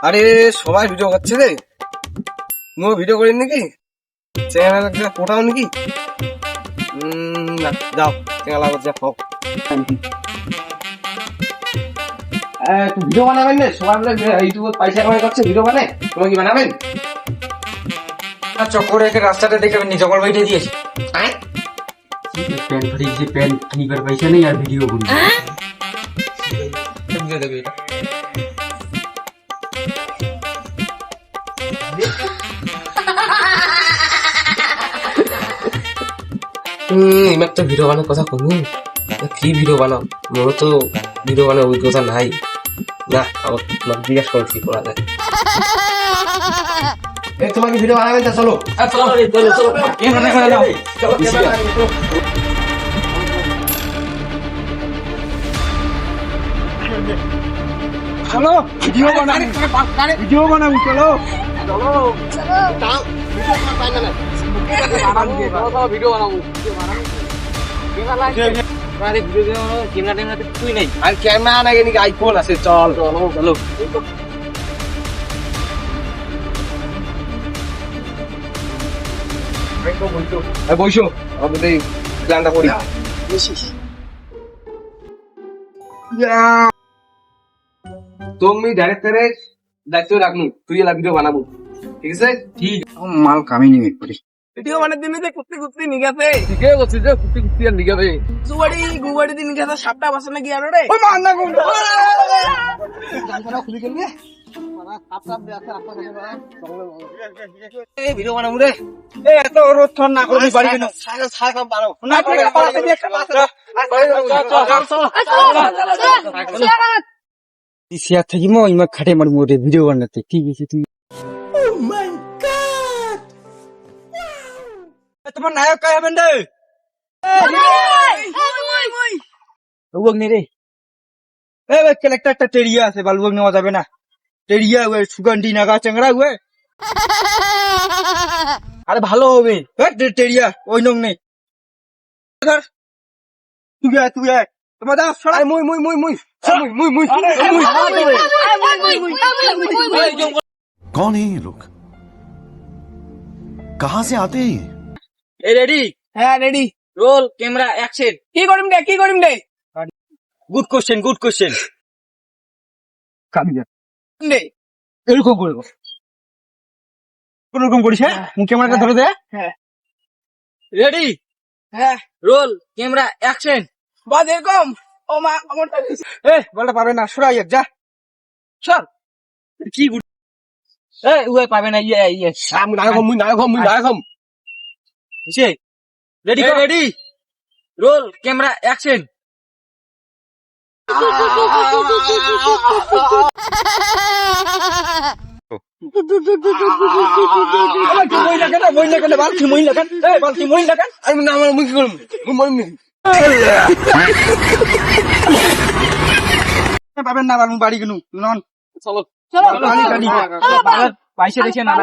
আরে সবাই ভিডিও করছে রে, তুমিও ভিডিও করেন নাকি? চ্যানেল পোটাও নাকি? না যাও চ্যানেল করছে হোক। ভিডিও বানাবেন না সবাই মিলে ইউটিউবে পয়সা কামাই করছে, ভিডিও বানায় তোমার কি বানাবেন? চক্কর রেখে রাস্তাটা দেখে আমি জগল বাইটে দিয়েছি। প্যান্ট ফ্রি যে প্যান্ট কিনিবার পয়সা নেই আর ভিডিও করি দেবে এটা। এবার তো ভিডিও বানানোর কথা কমু, কি ভিডিও বানাও? মোর তো ভিডিও বানানোর অভিজ্ঞতা নাই না, আবার তোমার জিজ্ঞাসা করো কি করা যায়। তোমাকে ভিডিও বানাবেন তা চলো চলো ভিডিও বানাবো, ভিডিও বানাবো, চলো ভিডিও বানাবো। আর ক্যামেরা নাকি নাকি আইফোন আছে, চল চলো চলো বইসো আমাদের প্ল্যানটা করি। তুমি ডাইরেক্টরের দায়িত্ব রাখনি, তুই এলা ভিডিও বানাবো, ঠিক আছে? ঠিক মাল কামি নিয়ে করি ভিডিও বানার দিনে যে কুত্তি কুত্তি নিগাছে, ঠিকই বলছিস যে কুত্তি কুত্তি আর নিগাবে। গুবাড়ি দিন নিগাছে সাপটা বাসা নাকি আর রে ওই মার না কোন খুলি গেল রে ভিডিও বানাবো রে। এই এত রোদ ঠন না করবি বাড়ি কেন না করে শেয়ার থাকি মো ইমা খাটে মার মোরে ভিডিও বানাতে ঠিক আছে তুই। ও মাই গড তোমার নায়ক কে হবেন রে? লুবক নে রে এ বেকেল একটা টেরিয়া আছে বালুবক নেওয়া যাবে না। টেরিয়া ওই সুগন্ধি নাগা চেংড়া ওই আরে ভালো হবে টেরিয়া ওই নং নে ধর তুই আয় তোমার দাও ছড়া মুই মুই মুই মুই মুই মুই कौन है ये लोग? कहां से आते हैं ये? এ রেডি? হ্যাঁ রেডি, রোল ক্যামেরা অ্যাকশন। কি করিম রে গুড কোশ্চেন কামি যা রে এরকম করবো কোনরকম করিস হ্যাঁ মুখ ক্যামেরাটা ধরে দে। হ্যাঁ রেডি? হ্যাঁ রোল ক্যামেরা অ্যাকশন। বাদ এরকম। ও মা আমারটা এ বলটা পাবে না সরাই যা সর কি গুড এ উই পাবে না ইয়ে আমি নায়ক বুঝছে ready ready roll camera action. আমি না আমার মুখ করুন পাবেন না বাড়ি কেন নন চলো পয়সা দেখে না